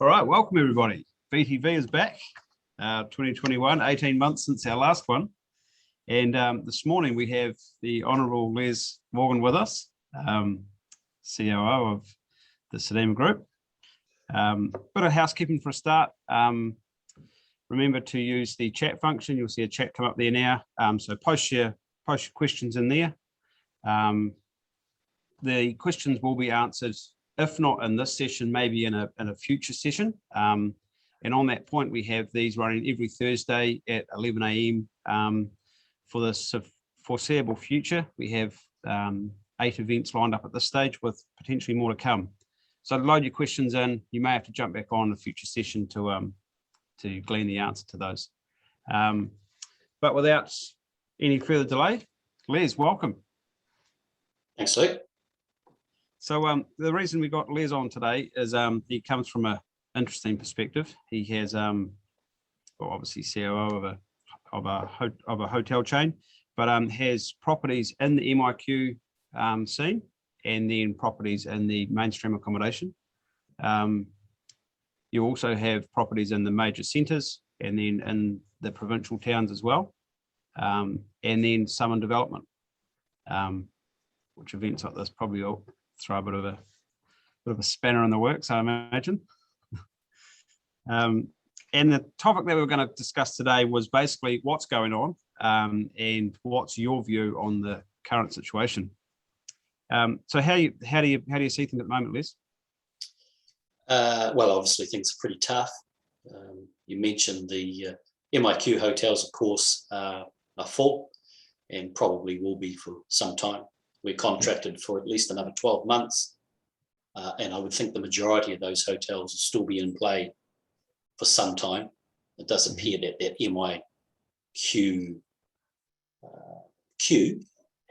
All right, welcome everybody. VTV is back, 2021, 18 months since our last one. And this morning we have the Honourable Les Morgan with us, COO of the Sudima Group. Bit of housekeeping for a start. Remember to use the chat function. You'll see a chat come up there now. So post your questions in there. The questions will be answered, if not in this session, maybe in a future session. And on that point, we have these running every Thursday at 11 a.m. For the foreseeable future. We have 8 events lined up at this stage with potentially more to come. So load your questions in. You may have to jump back on a future session to glean the answer to those. But without any further delay, Les, welcome. Thanks, Luke. So the reason we got Les on today is he comes from an interesting perspective. He has, well, obviously COO of a hotel chain, but has properties in the MIQ scene and then properties in the mainstream accommodation. You also have properties in the major centres and then in the provincial towns as well, and then some in development, which events like this probably will throw a bit of a spanner in the works, I imagine. And the topic that we were going to discuss today was basically what's going on and what's your view on the current situation. So how do you see things at the moment, Les? Well, obviously things are pretty tough. You mentioned the MIQ hotels, of course, are full and probably will be for some time. We're contracted for at least another 12 months. And I would think the majority of those hotels will still be in play for some time. It does appear that that MIQ queue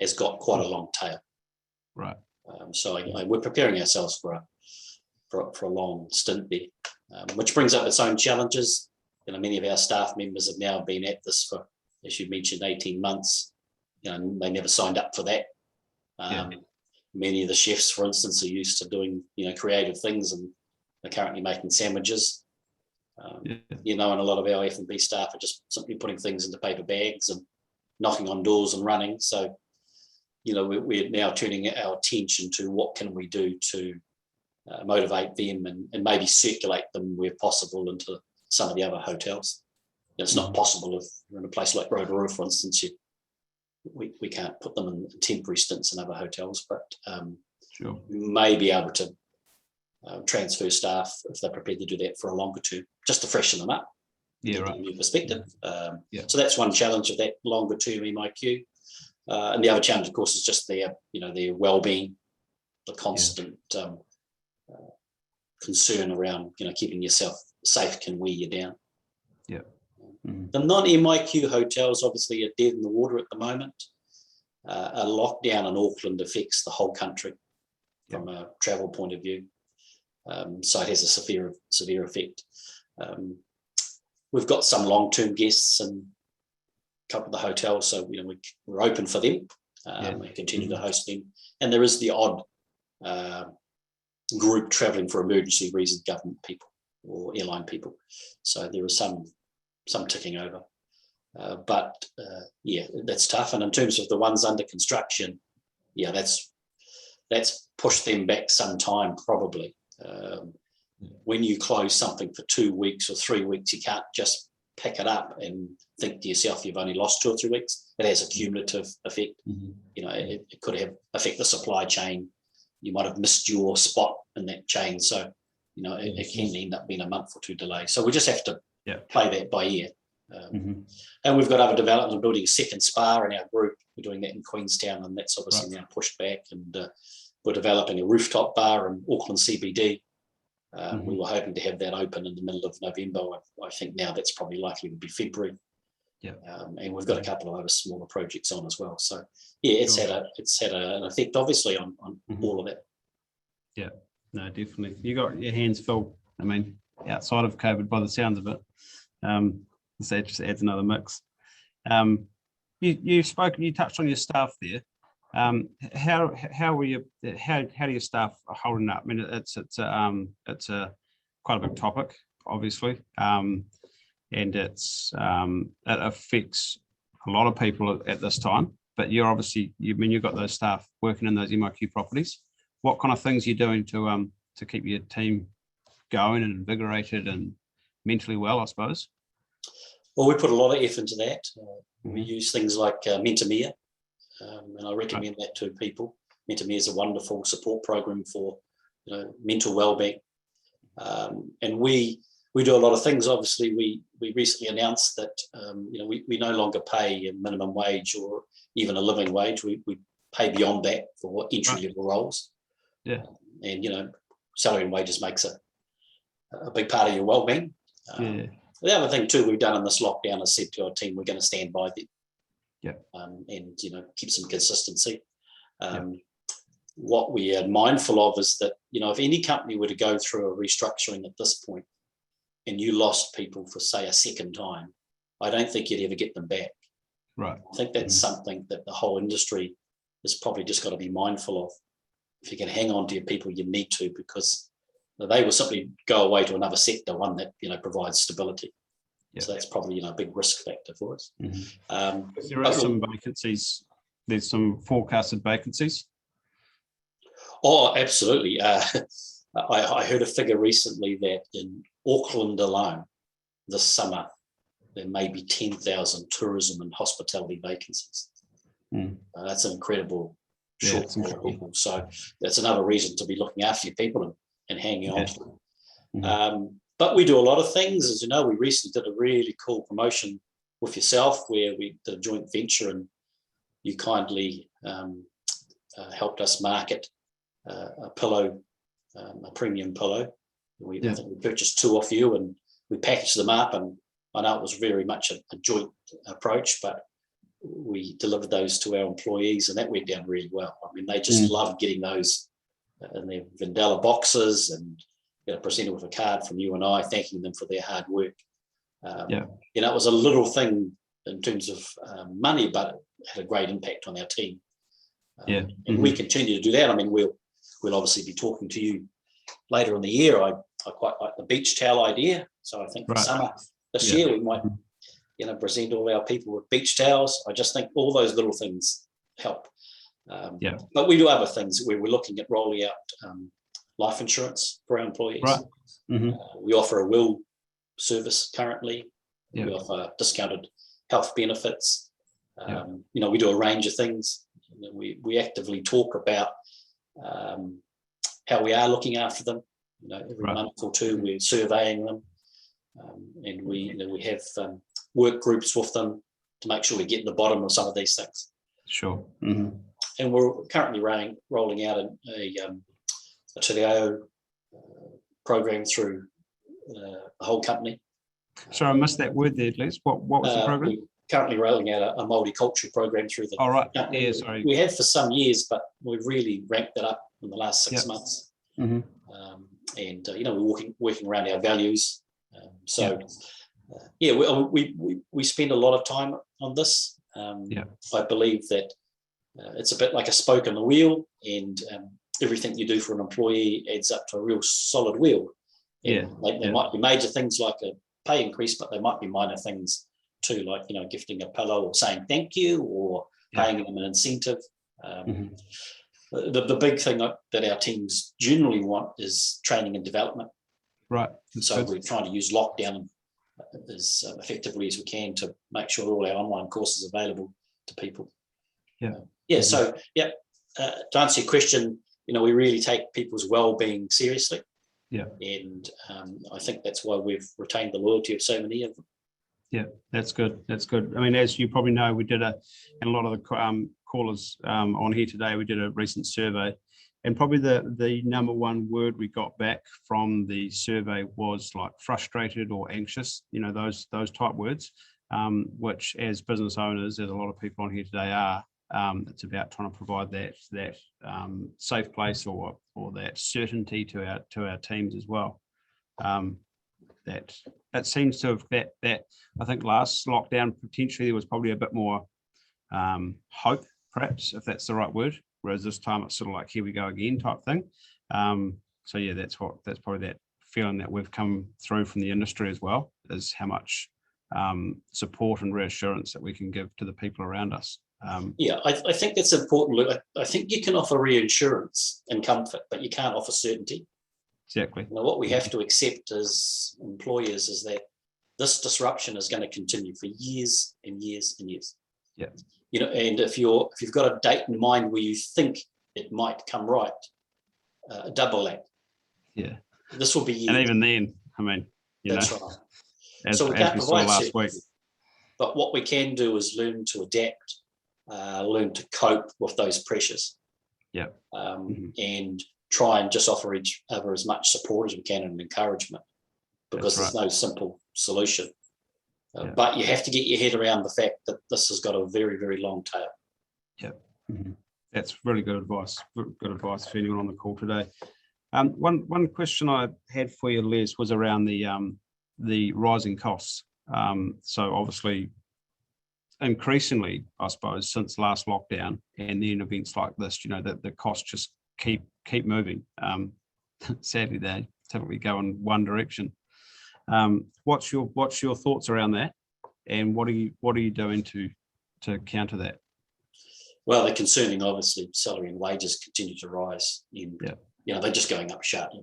has got quite a long tail. Right. So we're preparing ourselves for a long stint there, which brings up its own challenges. You know, many of our staff members have now been at this for, as you mentioned, 18 months. You know, they never signed up for that. Many of the chefs, for instance, are used to doing, creative things, and they're currently making sandwiches. And a lot of our F&B staff are just simply putting things into paper bags and knocking on doors and running. So, we're now turning our attention to what can we do to motivate them and maybe circulate them where possible into some of the other hotels. It's not possible if you're in a place like Rotorua, for instance. We can't put them in temporary stints in other hotels, but sure, we may be able to transfer staff if they're prepared to do that for a longer term, just to freshen them up. Right. From your perspective. So that's one challenge of that longer term MIQ. And the other challenge, of course, is just their wellbeing, the constant concern around keeping yourself safe can wear you down. The non-MIQ hotels obviously are dead in the water at the moment. A lockdown in Auckland affects the whole country from a travel point of view. So it has a severe effect. We've got some long-term guests in a couple of the hotels, so we're open for them. We continue to host them. And there is the odd group travelling for emergency reasons, government people or airline people. So there is some ticking over, but that's tough. And in terms of the ones under construction, that's pushed them back some time probably. When you close something for 2 weeks or 3 weeks, you can't just pick it up and think to yourself you've only lost 2 or 3 weeks. It has a cumulative effect. It could have affect the supply chain. You might have missed your spot in that chain, so it can end up being a month or two delay. So we just have to play that by ear. And we've got other developments. We're building a second spa in our group. We're doing that in Queenstown, and that's obviously now pushed back. And we're developing a rooftop bar in Auckland CBD. We were hoping to have that open in the middle of November. I think now that's probably likely to be February. And we've got a couple of other smaller projects on as well. So it's had an effect obviously on all of that. Yeah, no, definitely. You got your hands full. I mean, outside of COVID, by the sounds of it. So that just adds another mix. You touched on your staff there. How do your staff holding up? I mean, it's a quite a big topic, obviously, and it affects a lot of people at this time. But you're obviously, you've got those staff working in those MIQ properties. What kind of things are you doing to keep your team going and invigorated and mentally well, I suppose? Well, we put a lot of effort into that. We use things like Mentor, and I recommend that to people. Mentor is a wonderful support program for mental well-being, and we do a lot of things. Obviously, we recently announced that we no longer pay a minimum wage or even a living wage. We pay beyond that for entry-level roles. Yeah, and salary and wages makes a big part of your well-being. The other thing too we've done in this lockdown is said to our team we're going to stand by them. And keep some consistency. What we are mindful of is that if any company were to go through a restructuring at this point and you lost people for say a second time, I don't think you'd ever get them back. Right. I think that's something that the whole industry has probably just got to be mindful of. If you can hang on to your people, you need to, because they will simply go away to another sector, one that provides stability. So that's probably a big risk factor for us. There are some vacancies. There's some forecasted vacancies. Oh, absolutely. I heard a figure recently that in Auckland alone, this summer, there may be 10,000 tourism and hospitality vacancies. That's an incredible shortfall of people. So that's another reason to be looking after your people and hanging on to them. But we do a lot of things. As you know, we recently did a really cool promotion with yourself where we did a joint venture, and you kindly helped us market a pillow, a premium pillow. I think we purchased 2 off you, and we packaged them up, and I know it was very much a joint approach, but we delivered those to our employees, and that went down really well. I mean, they just loved getting those in their Vendella boxes and presented with a card from you and I thanking them for their hard work. It was a little thing in terms of money, but it had a great impact on our team. And we continue to do that. I mean, we'll obviously be talking to you later in the year. I quite like the beach towel idea. So I think for summer this year, we might present all our people with beach towels. I just think all those little things help. But we do other things where we're looking at rolling out life insurance for our employees. We offer a will service currently. We offer discounted health benefits. We do a range of things. We actively talk about how we are looking after them. Every month or two we're surveying them, and we have work groups with them to make sure we get to the bottom of some of these things. Sure. And we're currently rolling out a Te program through the whole company. Sorry, I missed that word there, Les. What was the program? We're currently rolling out a multicultural program through the company. Yeah, sorry. We have for some years, but we've really ramped it up in the last 6 months. And we're working around our values. We spend a lot of time on this. I believe that it's a bit like a spoke on the wheel, and everything you do for an employee adds up to a real solid wheel. There might be major things like a pay increase, but there might be minor things too, like gifting a pillow or saying thank you or paying them an incentive. The big thing that our teams generally want is training and development. Right. So we're trying to use lockdown as effectively as we can to make sure all our online courses are available to people. To answer your question, we really take people's well-being seriously. And I think that's why we've retained the loyalty of so many of them. Yeah, that's good. That's good. I mean, as you probably know, we did and a lot of the callers on here today, we did a recent survey, and probably the number one word we got back from the survey was like frustrated or anxious, those type words, which as business owners, as a lot of people on here today are, it's about trying to provide that safe place or that certainty to our teams as well. That seems to have that I think last lockdown potentially there was probably a bit more hope, perhaps, if that's the right word, whereas this time it's sort of like here we go again type thing. That's probably that feeling that we've come through from the industry as well, is how much support and reassurance that we can give to the people around us. I think that's important, Luke. I think you can offer reassurance and comfort, but you can't offer certainty. Exactly. What we have to accept as employers is that this disruption is going to continue for years and years and years. Yeah. And if you've got a date in mind where you think it might come right, double that. Yeah. This will be years. And even then, I mean, that's right. So we can't provide last week. But what we can do is learn to adapt, learn to cope with those pressures. Yeah. And try and just offer each other as much support as we can and encouragement, because there's no simple solution. But you have to get your head around the fact that this has got a very, very long tail. Yeah. That's really good advice. Good advice for anyone on the call today. One question I had for you, Les, was around the rising costs. So obviously, increasingly, I suppose, since last lockdown and then events like this, that the costs just keep moving. Sadly, they typically go in one direction. What's your thoughts around that, and what are you doing to counter that? Well, they're concerning. Obviously, salary and wages continue to rise. They're just going up sharply.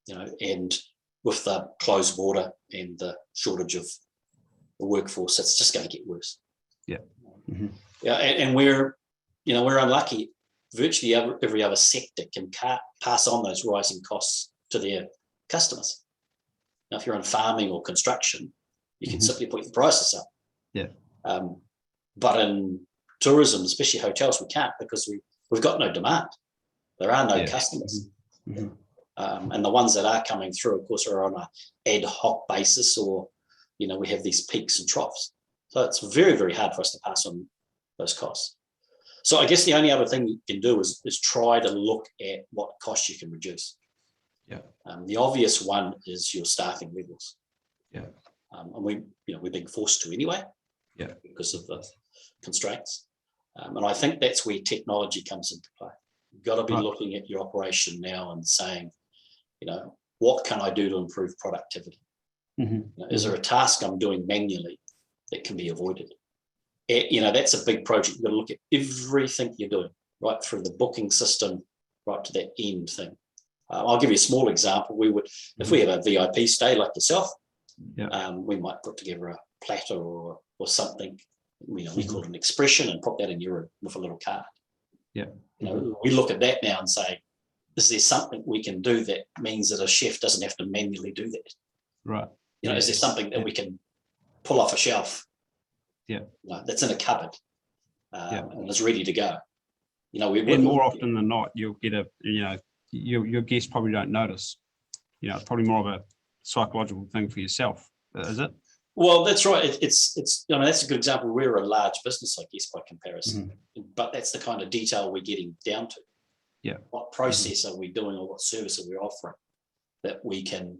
And with the closed border and the shortage of the workforce, it's just going to get worse. And we're unlucky. Virtually every other sector can pass on those rising costs to their customers. Now, if you're in farming or construction, you can simply put your prices up. But in tourism, especially hotels, we can't, because we've got no demand. There are no customers. And the ones that are coming through, of course, are on an ad hoc basis, or, we have these peaks and troughs. So it's very, very hard for us to pass on those costs. So I guess the only other thing you can do is try to look at what costs you can reduce. The obvious one is your staffing levels. And we're being forced to anyway. Because of the constraints. And I think that's where technology comes into play. You've got to be looking at your operation now and saying, what can I do to improve productivity? Is there a task I'm doing manually that can be avoided? That's a big project. You've got to look at everything you're doing, right through the booking system, right to that end thing. I'll give you a small example. We would, if we have a VIP stay like yourself, we might put together a platter or something. We call it an expression, and pop that in your room with a little card. We look at that now and say, is there something we can do that means that a chef doesn't have to manually do that? Right. Is there something that we can pull off a shelf? That's in a cupboard and it's ready to go. And more often than not, you'll get your guests probably don't notice. It's probably more of a psychological thing for yourself, is it? Well, that's right. It's that's a good example. We're a large business, I guess, by comparison, but that's the kind of detail we're getting down to. What process are we doing, or what service are we offering that we can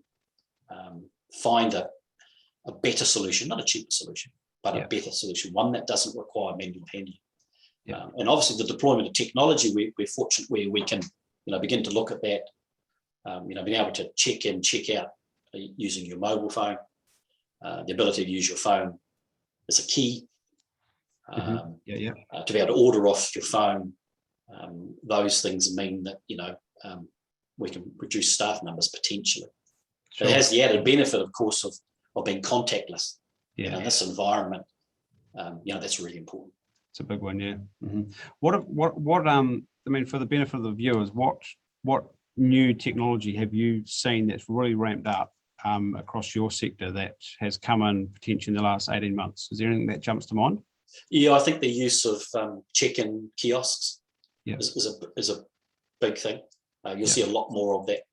find a better solution, not a cheaper solution, but a better solution, one that doesn't require manual handling. And obviously the deployment of technology, we're fortunate where we can, begin to look at that, being able to check in, check out using your mobile phone. The ability to use your phone is a key. To be able to order off your phone, those things mean that we can reduce staff numbers potentially. It has the added benefit, of course, of being contactless. In this environment, that's really important. It's a big one, What I mean, for the benefit of the viewers, what new technology have you seen that's really ramped up across your sector that has come in potentially in the last 18 months? Is there anything that jumps to mind? I think the use of check-in kiosks is a big thing. You'll see a lot more of that.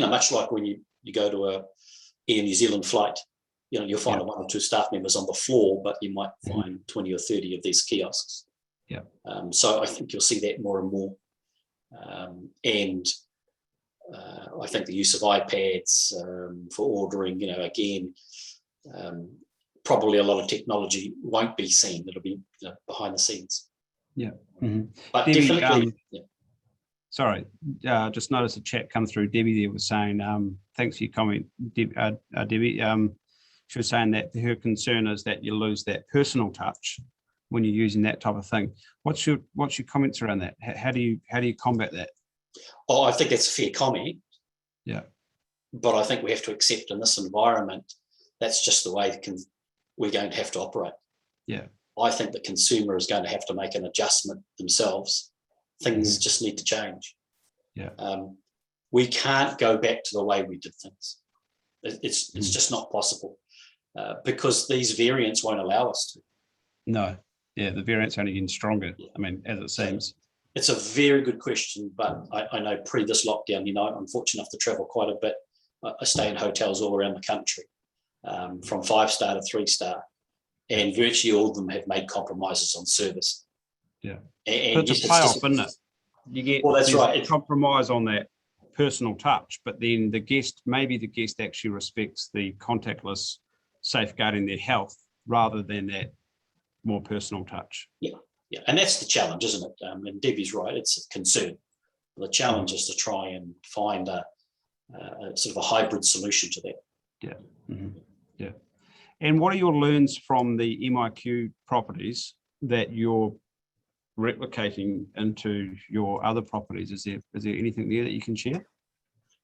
Much like when you go to a Air New Zealand flight, you'll find one or two staff members on the floor, but you might find 20 or 30 of these kiosks. So I think you'll see that more and more. And I think the use of iPads for ordering, again, probably a lot of technology won't be seen. It'll be behind the scenes. But definitely, Sorry, just noticed a chat come through. Debbie there was saying, thanks for your comment, Debbie. She was saying that her concern is that you lose that personal touch when you're using that type of thing. What's your comments around that? How do you combat that? Oh, I think that's a fair comment. Yeah. But I think we have to accept in this environment, that's just the way we're going to have to operate. Yeah. I think the consumer is going to have to make an adjustment themselves. Things just need to change. Yeah. We can't go back to the way we did things. It's just not possible because these variants won't allow us to. No. Yeah, the variants are only getting stronger. Yeah. I mean, as it seems. It's a very good question, but I know pre this lockdown, I'm fortunate enough to travel quite a bit. I stay in hotels all around the country, from 5-star to 3-star, and virtually all of them have made compromises on service. Yeah, and but it's a payoff, isn't it? You get that's right. Compromise on that personal touch, but then maybe the guest actually respects the contactless safeguarding their health rather than that more personal touch. Yeah, and that's the challenge, isn't it? And Debbie's right; it's a concern. The challenge is to try and find a sort of a hybrid solution to that. Yeah, yeah. And what are your learns from the MIQ properties that you're replicating into your other properties? Is there anything there that you can share?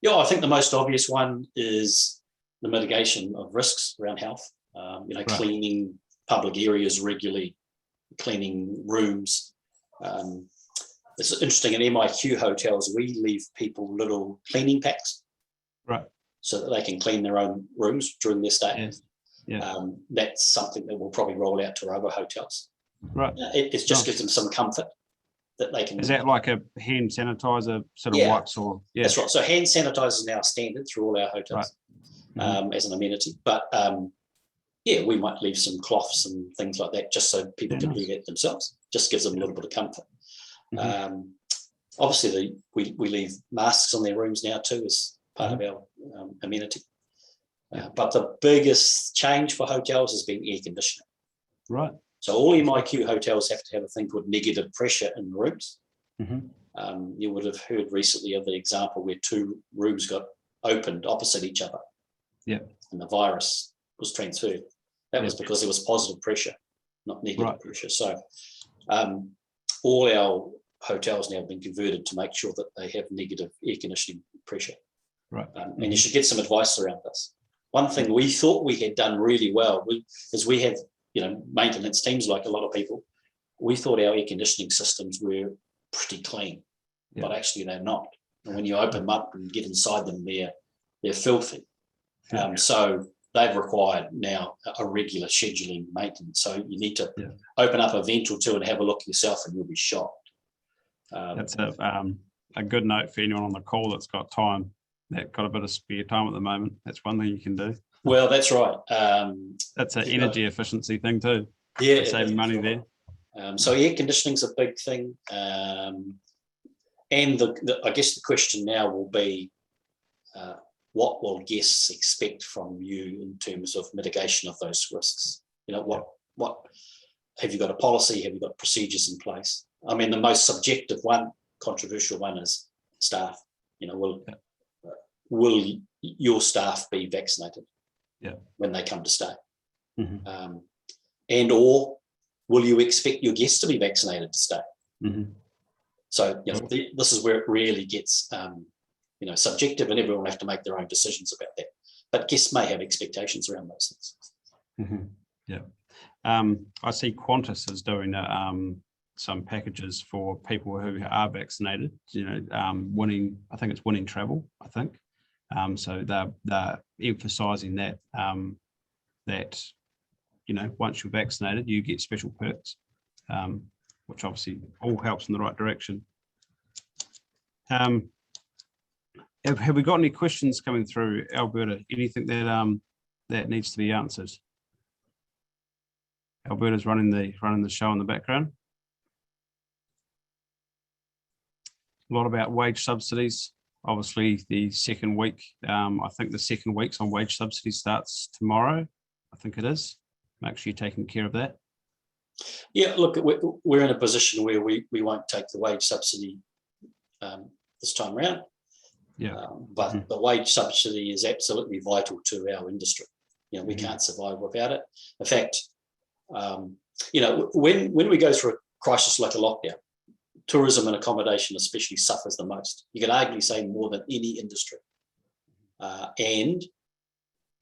Yeah, I think the most obvious one is the mitigation of risks around health. Right. Cleaning public areas regularly, cleaning rooms. It's interesting, in MIQ hotels, we leave people little cleaning packs, right, so that they can clean their own rooms during their stay. Yes. Yeah. That's something that we'll probably roll out to other hotels. Right. It just gives them some comfort that they can. Is that like a hand sanitizer sort of wipes or? Yeah. That's right. So hand sanitizer is now standard through all our hotels, right. As an amenity. But we might leave some cloths and things like that just so people can do it themselves. Just gives them a little bit of comfort. Obviously, we leave masks on their rooms now too as part of our amenity. But the biggest change for hotels has been air conditioning. Right. So all MIQ hotels have to have a thing called negative pressure in the rooms. You would have heard recently of the example where 2 rooms got opened opposite each other. Yeah. And the virus was transferred. That was because there was positive pressure, not negative pressure. So all our hotels now have been converted to make sure that they have negative air conditioning pressure. Right. And you should get some advice around this. One thing we thought we had done really well is we have, maintenance teams like a lot of people. We thought our air conditioning systems were pretty clean, but actually they're not. And when you open them up and get inside them, they're filthy. So they've required now a regular scheduling maintenance. So you need to open up a vent or two and have a look yourself, and you'll be shocked. That's a good note for anyone on the call that's got time. That got a bit of spare time at the moment. That's one thing you can do. Well, that's right. That's an energy efficiency thing too. Yeah, saving money there. So air conditioning's a big thing, and I guess the question now will be, what will guests expect from you in terms of mitigation of those risks? What have you got a policy? Have you got procedures in place? I mean, the most subjective one, controversial one, is staff. Will your staff be vaccinated when they come to stay? And or will you expect your guests to be vaccinated to stay? So this is where it really gets subjective, and everyone will have to make their own decisions about that. But guests may have expectations around those things. I see Qantas is doing some packages for people who are vaccinated, winning, I think it's winning travel, I think. So they're emphasising that once you're vaccinated, you get special perks, which obviously all helps in the right direction. Have we got any questions coming through, Alberta? Anything that needs to be answered? Alberta's running the show in the background. A lot about wage subsidies. Obviously, the second week, I think the second week's on wage subsidy starts tomorrow. I think it is. Make sure you're taking care of that. Yeah, look, we're in a position where we won't take the wage subsidy this time around. Yeah. But the wage subsidy is absolutely vital to our industry. You know, we can't survive without it. In fact, you know, when we go through a crisis like a lockdown, tourism and accommodation especially suffers the most. You can arguably say more than any industry. And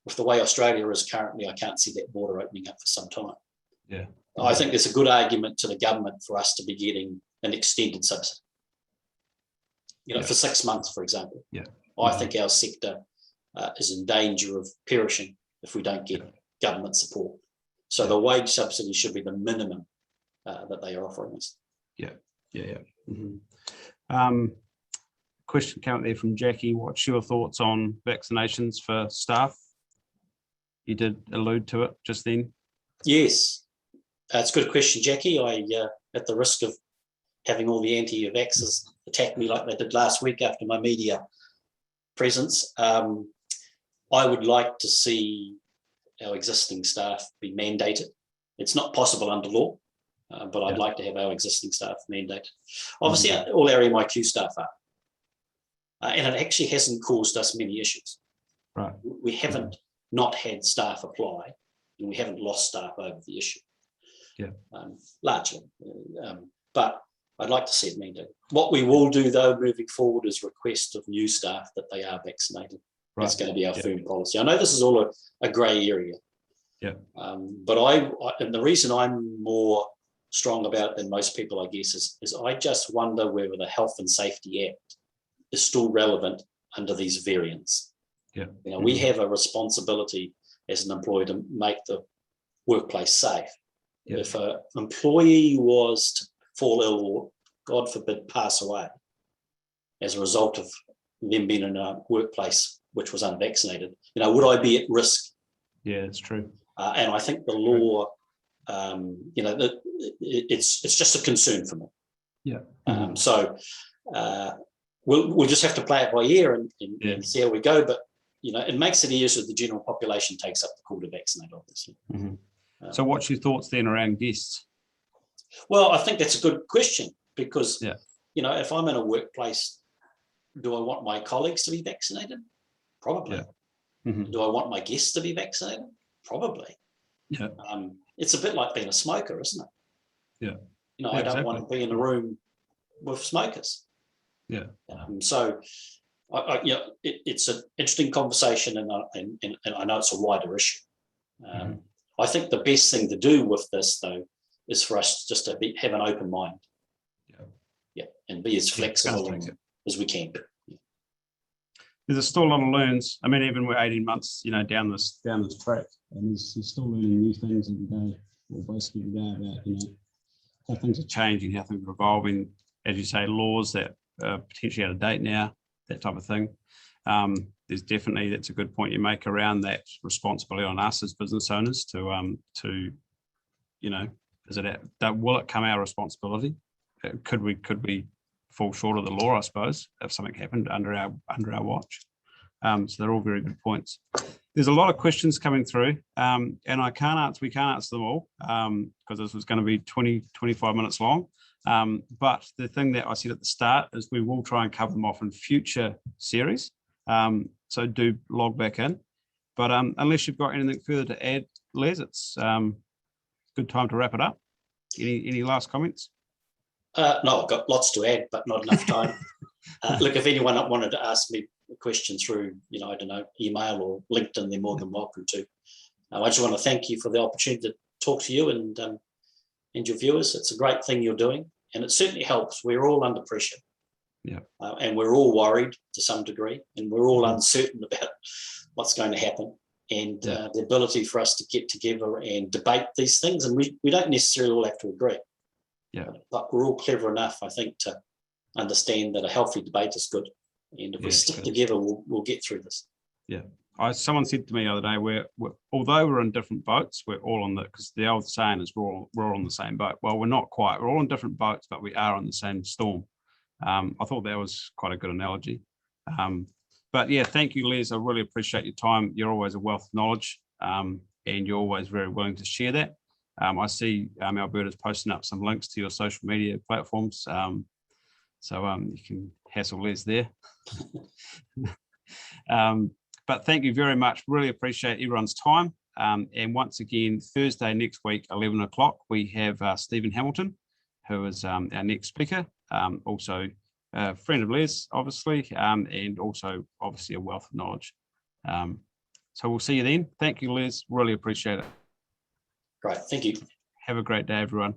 with the way Australia is currently, I can't see that border opening up for some time. Yeah. I think there's a good argument to the government for us to be getting an extended subsidy. You know, for 6 months, for example. Yeah. I think our sector is in danger of perishing if we don't get government support. So the wage subsidy should be the minimum that they are offering us. Question came up there from Jackie. What's your thoughts on vaccinations for staff? You did allude to it just then. Yes, it's a good question, Jackie. I, at the risk of having all the anti-vaxxers attack me like they did last week after my media presence, I would like to see our existing staff be mandated. It's not possible under law, but I'd like to have our existing staff mandated. Obviously, all our MIQ staff are. And it actually hasn't caused us many issues. Right. We haven't not had staff apply, and we haven't lost staff over the issue. Yeah. Largely. But I'd like to see it mandated. What we will do, though, moving forward is request of new staff that they are vaccinated. Right. That's going to be our firm policy. I know this is all a grey area. Yeah. But and the reason I'm more strong about it than most people, I guess, is I just wonder whether the Health and Safety Act is still relevant under these variants. Yeah. You know, we have a responsibility as an employer to make the workplace safe. Yeah. If an employee was to fall ill or, God forbid, pass away as a result of them being in a workplace which was unvaccinated, you know, would I be at risk? Yeah, it's true. And I think the law, you know, it's just a concern for me. Yeah. So we'll just have to play it by ear and see how we go. But you know, it makes it easier so the general population takes up the call to vaccinate, obviously. So what's your thoughts then around guests? Well, I think that's a good question because, you know, if I'm in a workplace, do I want my colleagues to be vaccinated? Probably. Do I want my guests to be vaccinated? Probably. Yeah. It's a bit like being a smoker, isn't it? Yeah. You know, I don't want to be in a room with smokers. Yeah. So, you know, it's an interesting conversation, and I know it's a wider issue. I think the best thing to do with this, though, is for us just to have an open mind. And be as flexible as we can. There's still a lot of learns. I mean, even we're 18 months, you know, down this track, and there's still learning new things every day, or basically every day about, you know, how things are changing, how things are evolving. As you say, laws that are potentially out of date now, that type of thing. There's definitely, that's a good point you make around that responsibility on us as business owners to you know, will it come our responsibility? Could we fall short of the law, I suppose, if something happened under our watch? So they're all very good points. There's a lot of questions coming through, and we can't answer them all because this was going to be 25 minutes long. But the thing that I said at the start is we will try and cover them off in future series. So do log back in. But unless you've got anything further to add, Les, it's a good time to wrap it up. Any last comments? No, I've got lots to add, but not enough time. Look, if anyone wanted to ask me a question through, you know, I don't know, email or LinkedIn, they're more than welcome to. I just want to thank you for the opportunity to talk to you and your viewers. It's a great thing you're doing, and it certainly helps. We're all under pressure. Yeah. And we're all worried to some degree, and we're all uncertain about what's going to happen. And the ability for us to get together and debate these things, and we don't necessarily all have to agree. Yeah. But we're all clever enough, I think, to understand that a healthy debate is good. And if we stick together, we'll get through this. Yeah. Someone said to me the other day, we're although we're in different boats, we're all on because the old saying is we're all on the same boat. Well, we're not quite. We're all in different boats, but we are on the same storm. I thought that was quite a good analogy. But yeah, thank you, Les. I really appreciate your time. You're always a wealth of knowledge, and you're always very willing to share that. I see Alberta's posting up some links to your social media platforms. So you can hassle Les there. But thank you very much. Really appreciate everyone's time. And once again, Thursday next week, 11 o'clock, we have Stephen Hamilton, who is our next speaker. Also a friend of Les, obviously, and also obviously a wealth of knowledge. So we'll see you then. Thank you, Les. Really appreciate it. Great. Thank you. Have a great day, everyone.